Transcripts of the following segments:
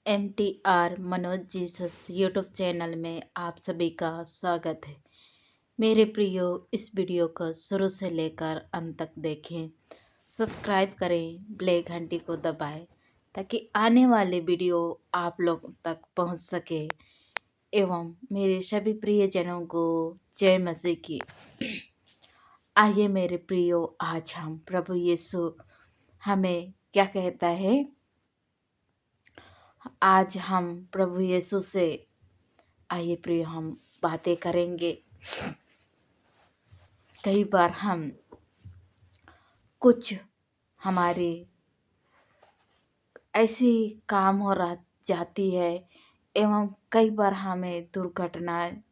MTR Manoj Jesus YouTube channel में आप सभी का स्वागत है। मेरे प्रियो, इस वीडियो को शुरू से लेकर अंत तक देखें, सब्सक्राइब करें, बेल घंटी को दबाएं ताकि आने वाले वीडियो आप लोगों तक पहुंच सके एवं मेरे सभी प्रियजनों को जय मसीह की। आइए मेरे प्रियो, आज हम प्रभु यीशु हमें क्या कहता है। आज हम प्रभु यीशु से आइए प्रिय हम बातें करेंगे। कई बार हम कुछ हमारे ऐसी काम हो रह जाती है एवं कई बार हमें दुर्घटना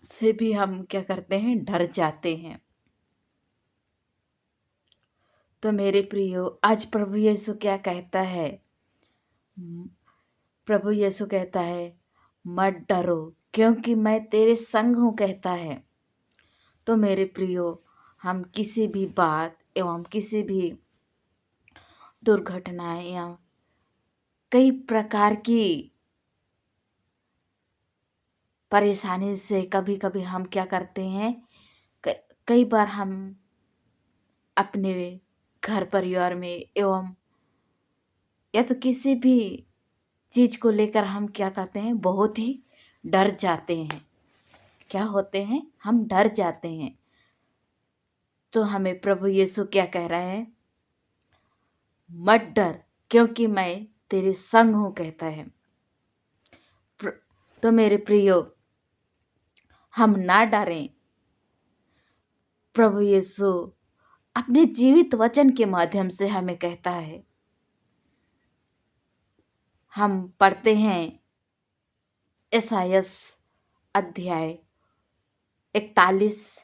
से भी हम क्या करते हैं, डर जाते हैं। तो मेरे प्रियो, आज प्रभु यीशु क्या कहता है। प्रभु यीशु कहता है, मत डरो क्योंकि मैं तेरे संग हूँ कहता है। तो मेरे प्रियो, हम किसी भी बात एवं किसी भी दुर्घटनाएं या कई प्रकार की परेशानी से कभी कभी हम क्या करते हैं, कई बार हम अपने घर परिवार में एवं या तो किसी भी चीज़ को लेकर हम क्या कहते हैं, बहुत ही डर जाते हैं। क्या होते हैं, हम डर जाते हैं। तो हमें प्रभु यीशु क्या कह रहा है, मत डर क्योंकि मैं तेरे संग हूँ कहता है। तो मेरे प्रियो, हम ना डरें। प्रभु यीशु अपने जीवित वचन के माध्यम से हमें कहता है। हम पढ़ते हैं यशायाह अध्याय 41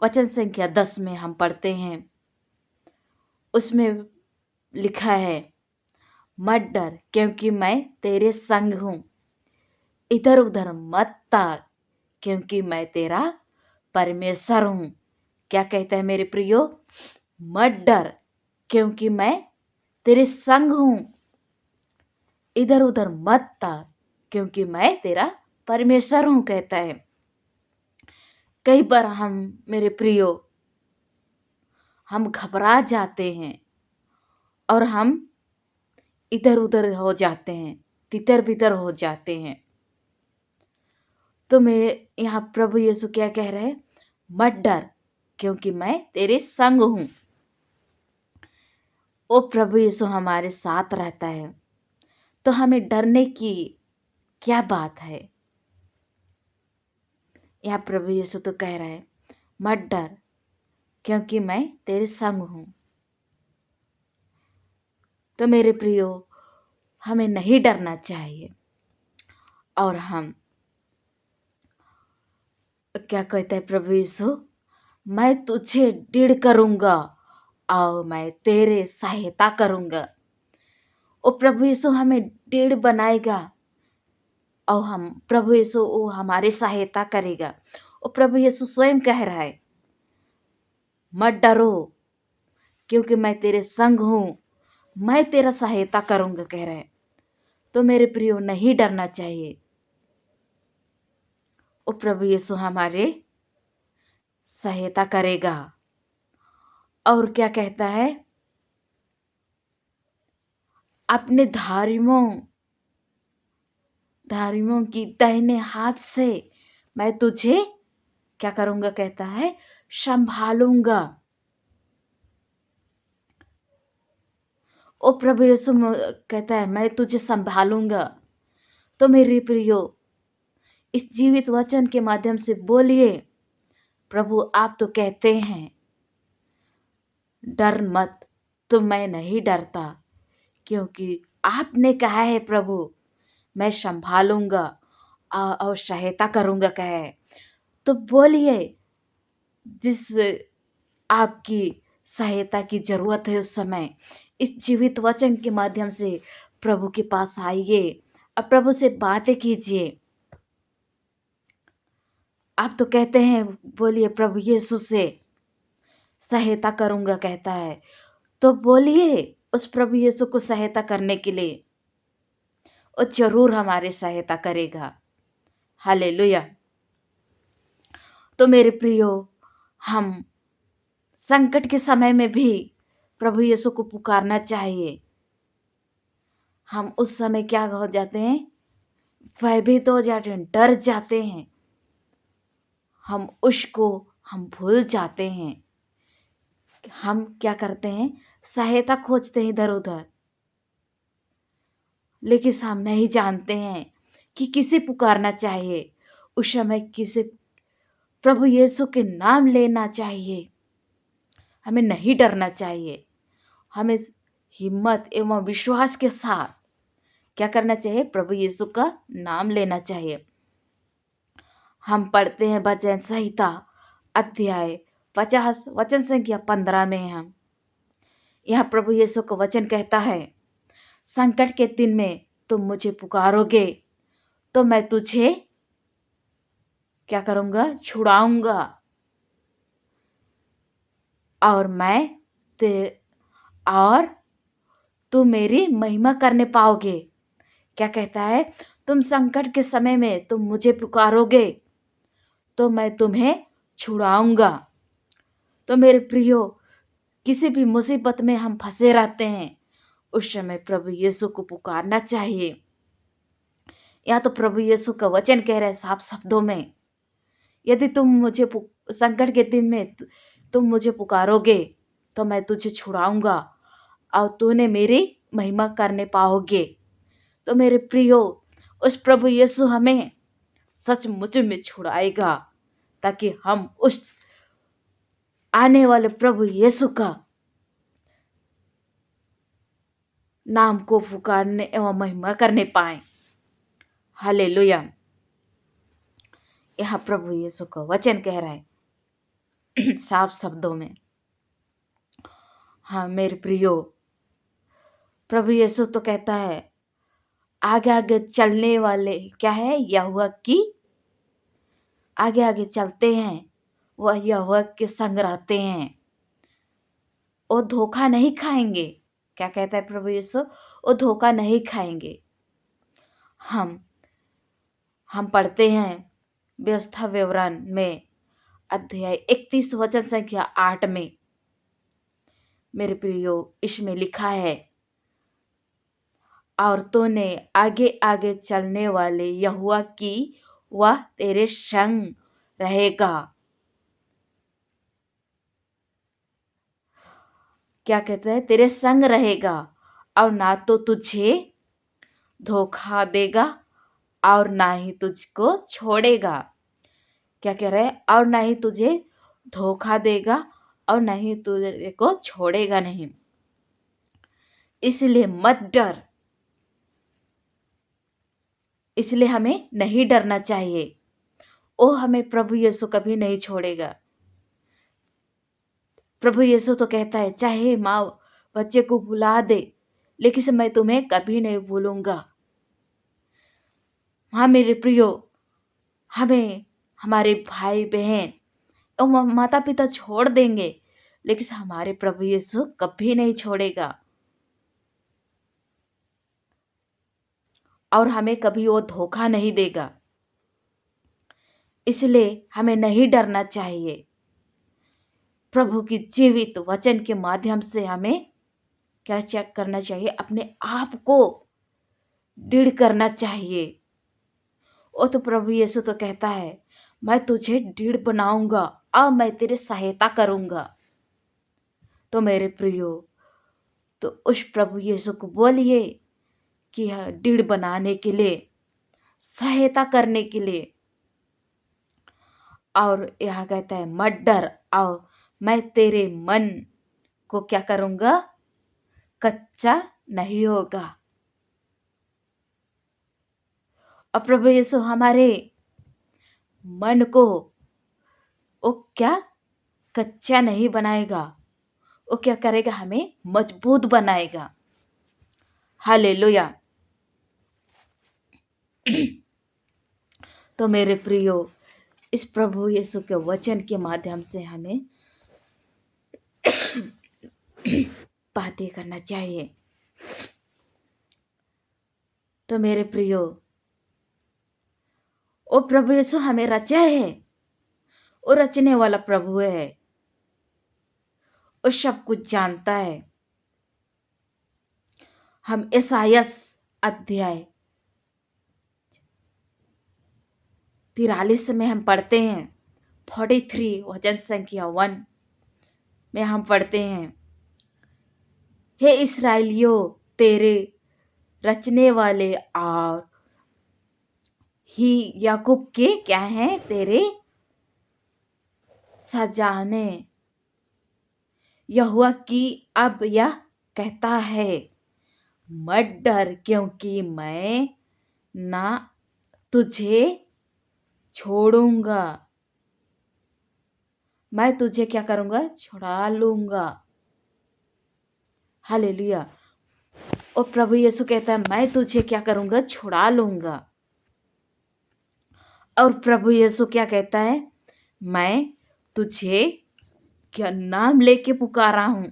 वचन संख्या 10 में हम पढ़ते हैं, उसमें लिखा है, मत डर क्योंकि मैं तेरे संग हूँ, इधर उधर मत ताक क्योंकि मैं तेरा परमेश्वर हूँ। क्या कहता है मेरे प्रियो, मत डर क्योंकि मैं तेरे संग हूँ, इधर उधर मत ताक क्योंकि मैं तेरा परमेश्वर हूँ कहता है। कई बार हम मेरे प्रियो, हम घबरा जाते हैं और हम इधर उधर हो जाते हैं, तितर बितर हो जाते हैं। तो मैं यहाँ प्रभु यीशु क्या कह रहे हैं, मत डर क्योंकि मैं तेरे संग हूँ। ओ प्रभु यीशु हमारे साथ रहता है, तो हमें डरने की क्या बात है। यहाँ प्रभु यीशु तो कह रहा है, मत डर क्योंकि मैं तेरे संग हूँ। तो मेरे प्रियो, हमें नहीं डरना चाहिए। और हम क्या कहता है प्रभु यीशु, मैं तुझे दृढ़ करूँगा और मैं तेरे सहायता करूँगा। ओ प्रभु यीशु हमें दृढ़ बनाएगा और हम प्रभु यीशु वो हमारी सहायता करेगा। ओ प्रभु यीशु स्वयं कह रहा है, मत डरो क्योंकि मैं तेरे संग हूँ, मैं तेरा सहायता करूँगा कह रहा है। तो मेरे प्रियो, नहीं डरना चाहिए। ओ प्रभु यीशु हमारे सहायता करेगा। और क्या कहता है, अपने धारियों की दाहिने हाथ से मैं तुझे क्या करूँगा कहता है, संभालूंगा। ओ प्रभु यीशु कहता है, मैं तुझे संभालूंगा। तो मेरे प्रियो, इस जीवित वचन के माध्यम से बोलिए, प्रभु आप तो कहते हैं डर मत, तो मैं नहीं डरता क्योंकि आपने कहा है प्रभु मैं संभालूंगा और सहायता करूंगा कहा है। तो बोलिए, जिस आपकी सहायता की जरूरत है उस समय इस जीवित वचन के माध्यम से प्रभु के पास आइए और प्रभु से बातें कीजिए। आप तो कहते हैं, बोलिए प्रभु यीशु से सहायता करूंगा कहता है। तो बोलिए उस प्रभु यीशु को सहायता करने के लिए। वो जरूर हमारी सहायता करेगा। हालेलुया। तो मेरे प्रियो, हम संकट के समय में भी प्रभु यीशु को पुकारना चाहिए। हम उस समय क्या हो जाते हैं, भयभीत हो जाते हैं, डर जाते हैं, हम भूल जाते हैं। हम क्या करते हैं, सहायता खोजते हैं इधर उधर, लेकिन हम नहीं जानते हैं कि किसे पुकारना चाहिए। उस समय किसे प्रभु यीशु के नाम लेना चाहिए। हमें नहीं डरना चाहिए। हमें हिम्मत एवं विश्वास के साथ क्या करना चाहिए, प्रभु यीशु का नाम लेना चाहिए। हम पढ़ते हैं भजन संहिता अध्याय 50 वचन संख्या 15 में हम यहाँ प्रभु यीशु का वचन कहता है, संकट के दिन में तुम मुझे पुकारोगे तो मैं तुझे क्या करूंगा, छुड़ाऊंगा, और और तुम मेरी महिमा करने पाओगे। क्या कहता है, तुम संकट के समय में तुम मुझे पुकारोगे तो मैं तुम्हें छुड़ाऊंगा। तो मेरे प्रियो, किसी भी मुसीबत में हम फंसे रहते हैं, उस समय प्रभु यीशु को पुकारना चाहिए। या तो प्रभु यीशु का वचन कह रहे हैं साफ शब्दों में, यदि तुम मुझे संकट के दिन में तुम मुझे पुकारोगे तो मैं तुझे छुड़ाऊंगा और तूने मेरी महिमा करने पाओगे। तो मेरे प्रियो, उस प्रभु यीशु हमें सचमुच में छुड़ाएगा, ताकि हम उस आने वाले प्रभु यीशु का नाम को पुकारने एवं महिमा करने पाए। हालेलुया। यहाँ प्रभु यीशु का वचन कह रहा है साफ शब्दों में। हाँ मेरे प्रियो, प्रभु यीशु तो कहता है, आगे आगे चलने वाले क्या है, यहोवा की आगे आगे चलते हैं, वह यहोवा के संग रहते हैं, वो धोखा नहीं खाएंगे। क्या कहता है प्रभु यीशु, वो धोखा नहीं खाएंगे। हम पढ़ते हैं व्यवस्था विवरण में अध्याय 31 वचन संख्या 8 में, मेरे प्रियो, इसमें लिखा है, और तूने आगे आगे चलने वाले यहोवा की वह तेरे संग रहेगा। क्या कहते हैं, तेरे संग रहेगा, और ना तो तुझे धोखा देगा और ना ही तुझको छोड़ेगा। क्या कह रहे हैं, और ना ही तुझे धोखा देगा और ना ही तुझे को छोड़ेगा नहीं। इसलिए मत डर, इसलिए हमें नहीं डरना चाहिए। ओ हमें प्रभु यीशु कभी नहीं छोड़ेगा। प्रभु यीशु तो कहता है, चाहे माँ बच्चे को भुला दे, लेकिन मैं तुम्हें कभी नहीं भूलूंगा। हाँ मेरे प्रियो, हमें हमारे भाई बहन और माता पिता छोड़ देंगे, लेकिन हमारे प्रभु यीशु कभी नहीं छोड़ेगा, और हमें कभी वो धोखा नहीं देगा। इसलिए हमें नहीं डरना चाहिए। प्रभु की जीवित वचन के माध्यम से हमें क्या चेक करना चाहिए, अपने आप को दृढ़ करना चाहिए। वो तो प्रभु यीशु तो कहता है, मैं तुझे दृढ़ बनाऊंगा और मैं तेरी सहायता करूंगा। तो मेरे प्रियो, तो उस प्रभु यीशु को बोलिए कि दृढ़ बनाने के लिए, सहायता करने के लिए। और यहाँ कहता है, मत डर, और मैं तेरे मन को क्या करूंगा, कच्चा नहीं होगा। और प्रभु यीशु हमारे मन को वो क्या कच्चा नहीं बनाएगा, वो क्या करेगा, हमें मजबूत बनाएगा। हालेलुया। तो मेरे प्रियो, इस प्रभु यीशु के वचन के माध्यम से हमें बातें करना चाहिए। तो मेरे प्रियो, ओ प्रभु यीशु हमें रचा है, वो रचने वाला प्रभु है, वो सब कुछ जानता है। हम यशायाह अध्याय 43 में हम पढ़ते हैं, 43 वचन संख्या 1 में हम पढ़ते हैं, हे इस्राएलियों, तेरे रचने वाले और ही याकूब के क्या हैं, तेरे सजाने यहोवा की अब यह कहता है, मत डर, क्योंकि मैं ना तुझे छोड़ूंगा, मैं तुझे क्या करूंगा, छुड़ा लूंगा। हालेलुया। और प्रभु यीशु कहता है, मैं तुझे क्या करूंगा, छुड़ा लूंगा। और प्रभु यीशु क्या कहता है, मैं तुझे क्या नाम लेके पुकारा हूं,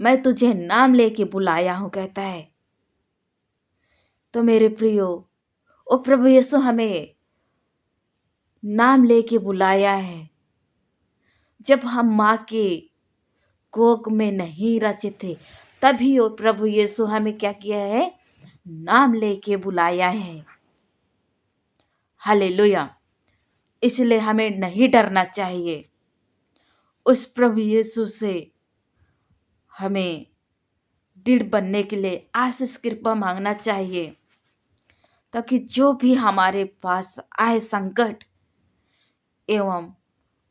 मैं तुझे नाम लेके बुलाया हूं, कहता है। तो मेरे प्रियो, ओ प्रभु यीशु हमें नाम लेके बुलाया है। जब हम माँ के कोख में नहीं रचे थे, तभी ओ प्रभु यीशु हमें क्या किया है, नाम लेके बुलाया है। हालेलुया। इसलिए हमें नहीं डरना चाहिए। उस प्रभु यीशु से हमें दृढ़ बनने के लिए आशीष कृपा मांगना चाहिए, ताकि जो भी हमारे पास आए संकट एवं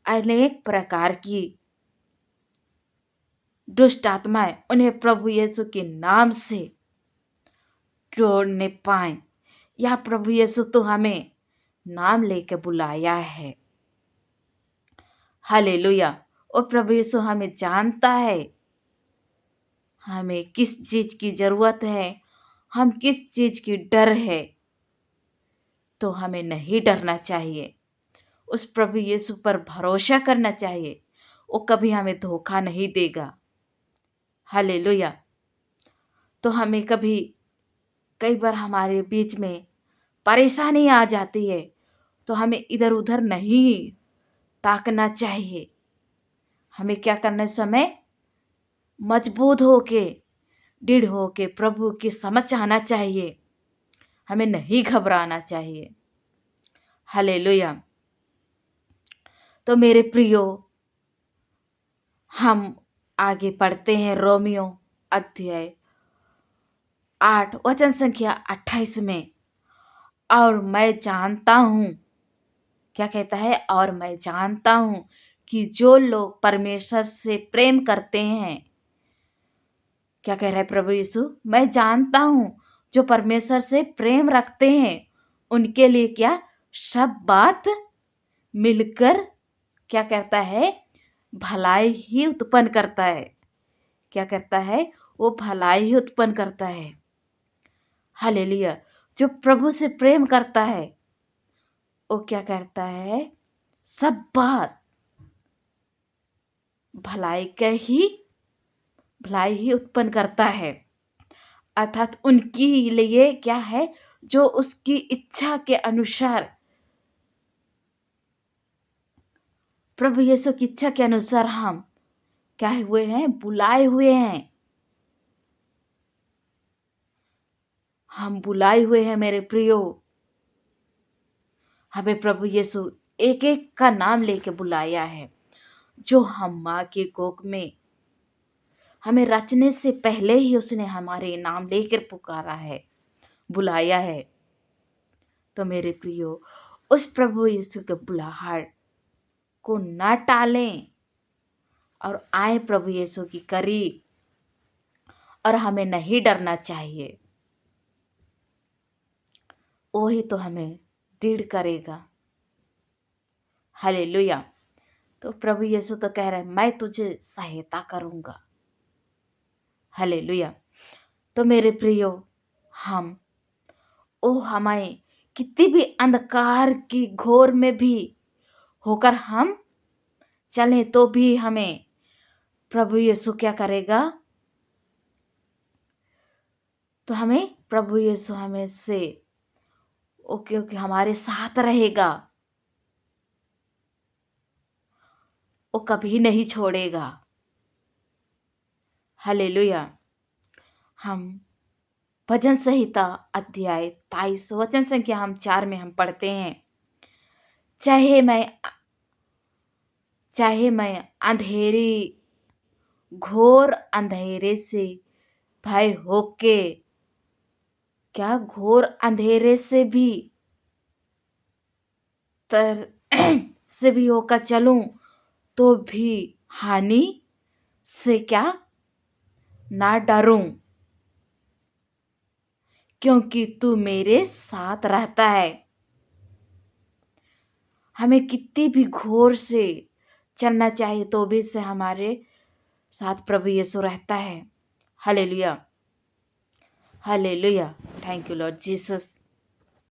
अनेक प्रकार की दुष्ट आत्माएं, उन्हें प्रभु यीशु के नाम से तोड़ने पाए। या प्रभु यीशु तो हमें नाम लेकर बुलाया है। हालेलुया। और प्रभु यीशु हमें जानता है हमें किस चीज की जरूरत है, हम किस चीज की डर है, तो हमें नहीं डरना चाहिए। उस प्रभु यीशु पर भरोसा करना चाहिए, वो कभी हमें धोखा नहीं देगा। हालेलुया। तो हमें कई बार हमारे बीच में परेशानी आ जाती है, तो हमें इधर उधर नहीं ताकना चाहिए। हमें क्या करना, समय मजबूत होके दृढ़ होके प्रभु की समझ आना चाहिए, हमें नहीं घबराना चाहिए। हालेलुया। तो मेरे प्रियो, हम आगे पढ़ते हैं रोमियो अध्याय 8 वचन संख्या 28 में। और मैं जानता हूं, क्या कहता है, और मैं जानता हूं कि जो लोग परमेश्वर से प्रेम करते हैं, क्या कह रहा है प्रभु यीशु, मैं जानता हूं जो परमेश्वर से प्रेम रखते हैं, उनके लिए क्या सब बात मिलकर क्या करता है, भलाई ही उत्पन्न करता है। क्या करता है, वो भलाई ही उत्पन्न करता है। हालेलुया। जो प्रभु से प्रेम करता है, वो क्या करता है, सब बात भलाई ही उत्पन्न करता है। अर्थात उनके लिए क्या है, जो उसकी इच्छा के अनुसार, प्रभु यीशु की इच्छा के अनुसार हम क्या हुए हैं, बुलाए हुए हैं। हम बुलाए हुए हैं मेरे प्रियो। हमें प्रभु यीशु एक एक का नाम लेके बुलाया है। जो हम माँ के कोख में हमें रचने से पहले ही उसने हमारे नाम लेकर पुकारा है, बुलाया है। तो मेरे प्रियो, उस प्रभु यीशु के बुलाहट को ना टालें और आए प्रभु यीशु की करीब। और हमें नहीं डरना चाहिए, वही तो हमें दृढ़ करेगा। हालेलुया। तो प्रभु यीशु तो कह रहा है, मैं तुझे सहायता करूंगा। हालेलुया। तो मेरे प्रियो, हमें कितनी भी अंधकार की घोर में भी होकर हम चलें, तो भी हमें प्रभु यीशु क्या करेगा, तो हमें प्रभु यीशु हमें से ओके ओके हमारे साथ रहेगा, वो कभी नहीं छोड़ेगा। हालेलुया। हम भजन संहिता अध्याय 23 वचन संख्या हम 4 में हम पढ़ते हैं, चाहे मैं अंधेरी घोर अंधेरे से भय होके, क्या घोर अंधेरे से भी तर से भी होकर चलूं तो भी हानि से क्या ना डरूं, क्योंकि तू मेरे साथ रहता है। हमें कितनी भी घोर से चलना चाहिए तो भी से हमारे साथ प्रभु यीशु रहता है। Hallelujah, hallelujah. Thank you Lord Jesus.